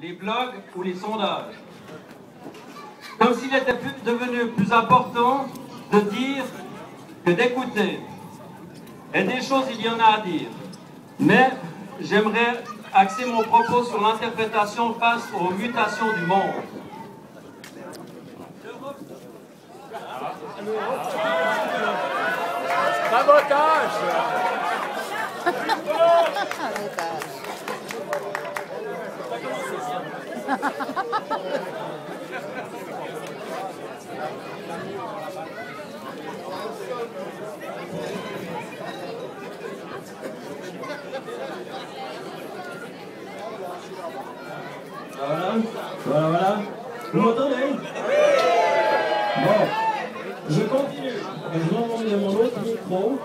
les blogs ou les sondages. Comme s'il était devenu plus important de dire que d'écouter. Et des choses, il y en a à dire. Mais j'aimerais axer mon propos sur l'interprétation face aux mutations du monde. Sabotage. Voilà. Vous m'entendez? Bon, je continue. Je vais emmener mon autre micro.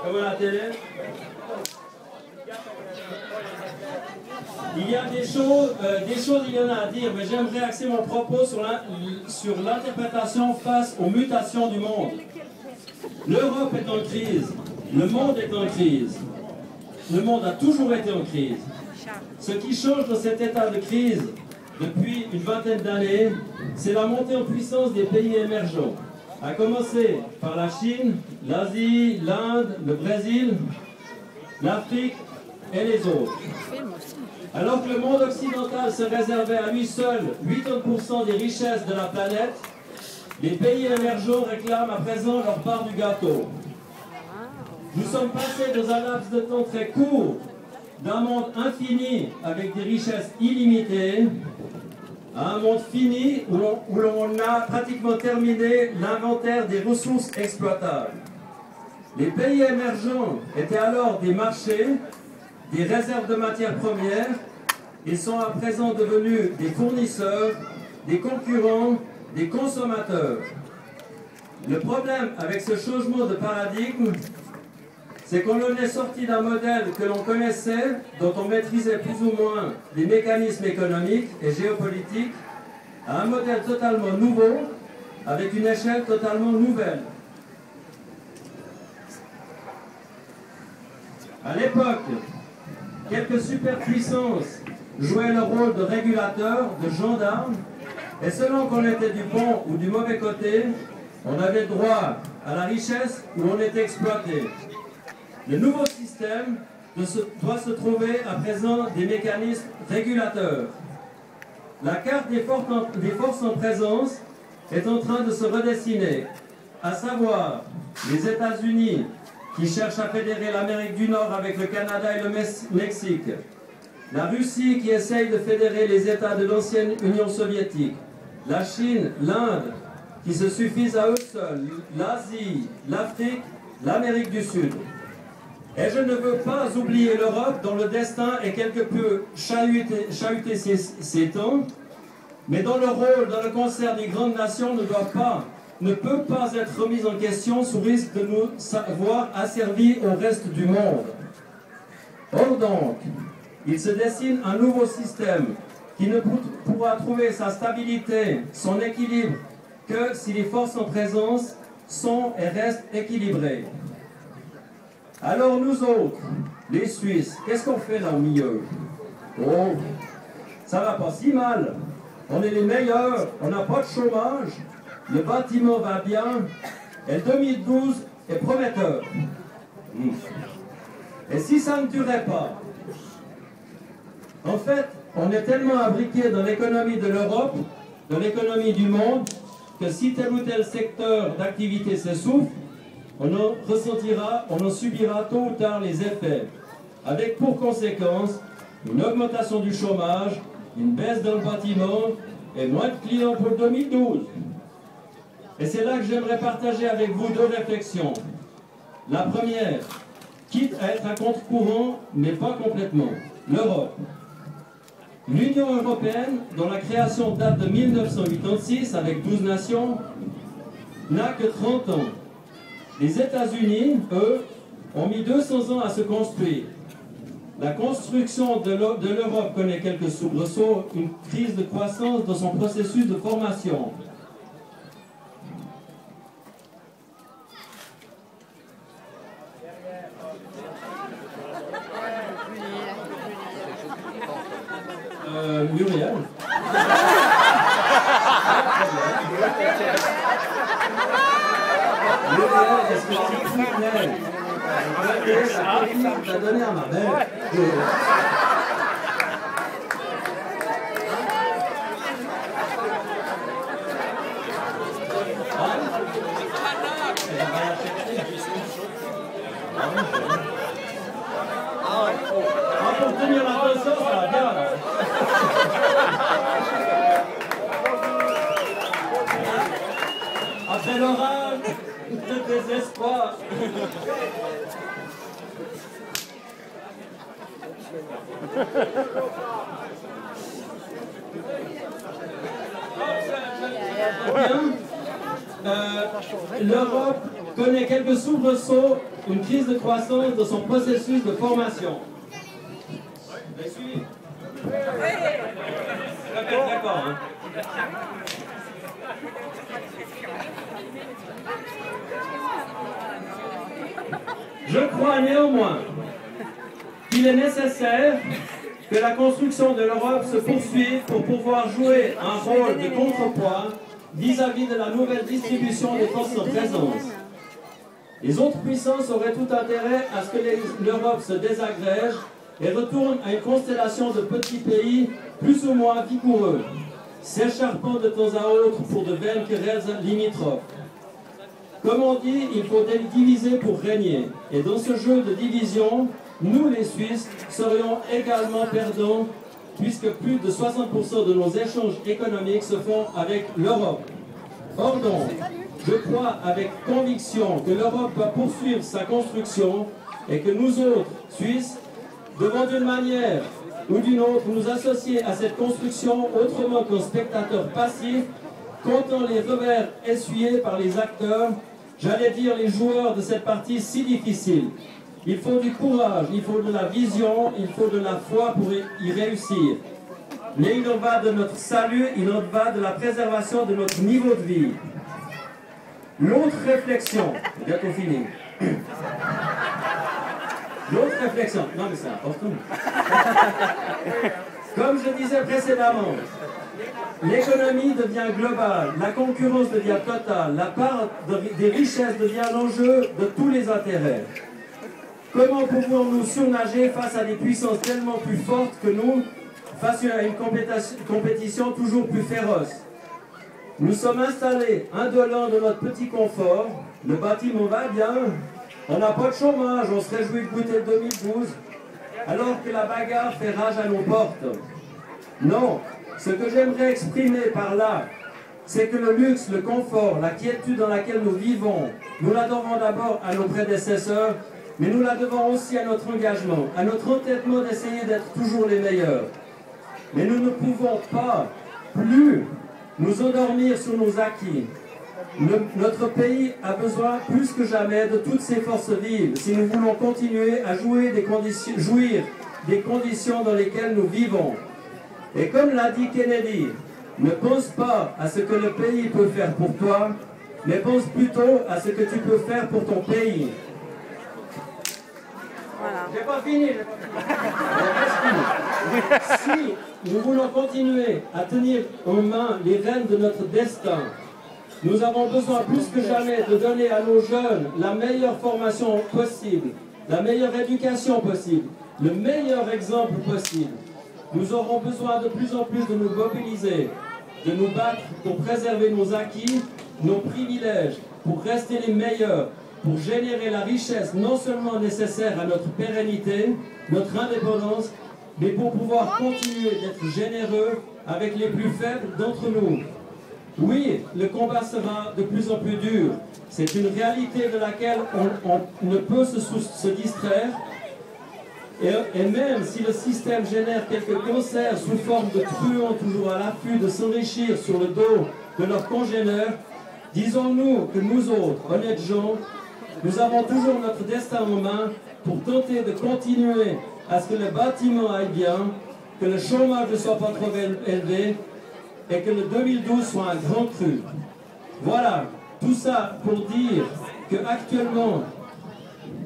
Comme à la télé. Il y a des choses, il y en a à dire, mais j'aimerais axer mon propos sur l'interprétation face aux mutations du monde. L'Europe est en crise, le monde est en crise. Le monde a toujours été en crise. Ce qui change dans cet état de crise depuis une vingtaine d'années, c'est la montée en puissance des pays émergents, à commencer par la Chine, l'Asie, l'Inde, le Brésil, l'Afrique et les autres. Alors que le monde occidental se réservait à lui seul 80% des richesses de la planète, les pays émergents réclament à présent leur part du gâteau. Nous sommes passés dans un laps de temps très court d'un monde infini avec des richesses illimitées à un monde fini où l'on a pratiquement terminé l'inventaire des ressources exploitables. Les pays émergents étaient alors des marchés, des réserves de matières premières et sont à présent devenus des fournisseurs, des concurrents, des consommateurs. Le problème avec ce changement de paradigme, c'est qu'on en est sorti d'un modèle que l'on connaissait, dont on maîtrisait plus ou moins les mécanismes économiques et géopolitiques, à un modèle totalement nouveau, avec une échelle totalement nouvelle. À l'époque, quelques superpuissances jouaient le rôle de régulateurs, de gendarmes, et selon qu'on était du bon ou du mauvais côté, on avait droit à la richesse ou on était exploité. Le nouveau système doit se trouver à présent des mécanismes régulateurs. La carte des forces en présence est en train de se redessiner, à savoir les États-Unis qui cherchent à fédérer l'Amérique du Nord avec le Canada et le Mexique, la Russie qui essaye de fédérer les États de l'ancienne Union soviétique, la Chine, l'Inde qui se suffisent à eux seuls, l'Asie, l'Afrique, l'Amérique du Sud. Et je ne veux pas oublier l'Europe dont le destin est quelque peu chahuté ces temps, mais dont le rôle dans le concert des grandes nations ne peut pas être remis en question sous risque de nous voir asservis au reste du monde. Or donc, il se dessine un nouveau système qui ne pourra trouver sa stabilité, son équilibre, que si les forces en présence sont et restent équilibrées. Alors nous autres, les Suisses, qu'est-ce qu'on fait là au milieu? Oh, ça va pas si mal. On est les meilleurs, on n'a pas de chômage, le bâtiment va bien, et 2012 est prometteur. Et si ça ne durait pas? En fait, on est tellement imbriqué dans l'économie de l'Europe, dans l'économie du monde, que si tel ou tel secteur d'activité s'essouffle, on en subira tôt ou tard les effets, avec pour conséquence une augmentation du chômage, une baisse dans le bâtiment et moins de clients pour le 2012. Et c'est là que j'aimerais partager avec vous deux réflexions. La première, quitte à être un contre-courant, mais pas complètement, l'Europe. L'Union européenne, dont la création date de 1986 avec 12 nations, n'a que 30 ans. Les États-Unis, eux, ont mis 200 ans à se construire. La construction de l'Europe connaît quelques soubresauts, une crise de croissance dans son processus de formation. Muriel. Muriel, est-ce que tu te plais? Je vais donner à ma mère. Pour tenir l'attention, ça va bien là. Après l'orage, le désespoir. L'Europe connaît quelques soubresauts, une crise de croissance de son processus de formation. Vous avez suivi? D'accord. Hein. Je crois néanmoins qu'il est nécessaire que la construction de l'Europe se poursuive pour pouvoir jouer un rôle de contrepoids vis-à-vis de la nouvelle distribution des forces en présence. Les autres puissances auraient tout intérêt à ce que l'Europe se désagrège et retourne à une constellation de petits pays plus ou moins vigoureux, s'écharpant de temps à autre pour de vaines querelles limitrophes. Comme on dit, il faut diviser pour régner. Et dans ce jeu de division, nous les Suisses serions également perdants, puisque plus de 60% de nos échanges économiques se font avec l'Europe. Or donc, je crois avec conviction que l'Europe doit poursuivre sa construction et que nous autres, Suisses, devons d'une manière ou d'une autre nous associer à cette construction autrement qu'un spectateur passif, comptant les revers essuyés par les acteurs, j'allais dire les joueurs de cette partie si difficile. Il faut du courage, il faut de la vision, il faut de la foi pour y réussir. Mais il en va de notre salut, il en va de la préservation de notre niveau de vie. L'autre réflexion, bientôt fini. L'autre réflexion, non mais c'est important. Comme je disais précédemment, l'économie devient globale, la concurrence devient totale, la part des richesses devient l'enjeu de tous les intérêts. Comment pouvons-nous surnager face à des puissances tellement plus fortes que nous, face à une compétition toujours plus féroce? Nous sommes installés indolents de notre petit confort, le bâtiment va bien, on n'a pas de chômage, on se réjouit de goûter le 2012, alors que la bagarre fait rage à nos portes. Non, ce que j'aimerais exprimer par là, c'est que le luxe, le confort, la quiétude dans laquelle nous vivons, nous la devons d'abord à nos prédécesseurs, mais nous la devons aussi à notre engagement, à notre entêtement d'essayer d'être toujours les meilleurs. Mais nous ne pouvons pas plus nous endormir sur nos acquis. Notre pays a besoin plus que jamais de toutes ces forces vives si nous voulons continuer à jouir des conditions dans lesquelles nous vivons. Et comme l'a dit Kennedy, ne pense pas à ce que le pays peut faire pour toi, mais pense plutôt à ce que tu peux faire pour ton pays. Voilà. J'ai pas fini. Si nous voulons continuer à tenir en main les rênes de notre destin, nous avons besoin plus que jamais de donner à nos jeunes la meilleure formation possible, la meilleure éducation possible, le meilleur exemple possible. Nous aurons besoin de plus en plus de nous mobiliser, de nous battre pour préserver nos acquis, nos privilèges, pour rester les meilleurs, pour générer la richesse non seulement nécessaire à notre pérennité, notre indépendance, mais pour pouvoir continuer d'être généreux avec les plus faibles d'entre nous. Oui, le combat sera de plus en plus dur. C'est une réalité de laquelle on ne peut se distraire. Et même si le système génère quelques concerts sous forme de truands toujours à l'affût de s'enrichir sur le dos de leurs congénères, disons-nous que nous autres, honnêtes gens, nous avons toujours notre destin en main pour tenter de continuer à ce que le bâtiment aille bien, que le chômage ne soit pas trop élevé et que le 2012 soit un grand cru. Voilà, tout ça pour dire qu'actuellement,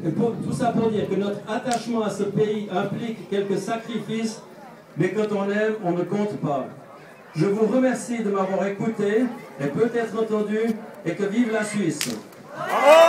Tout ça pour dire que notre attachement à ce pays implique quelques sacrifices, mais quand on aime, on ne compte pas. Je vous remercie de m'avoir écouté et peut-être entendu, et que vive la Suisse. Bravo!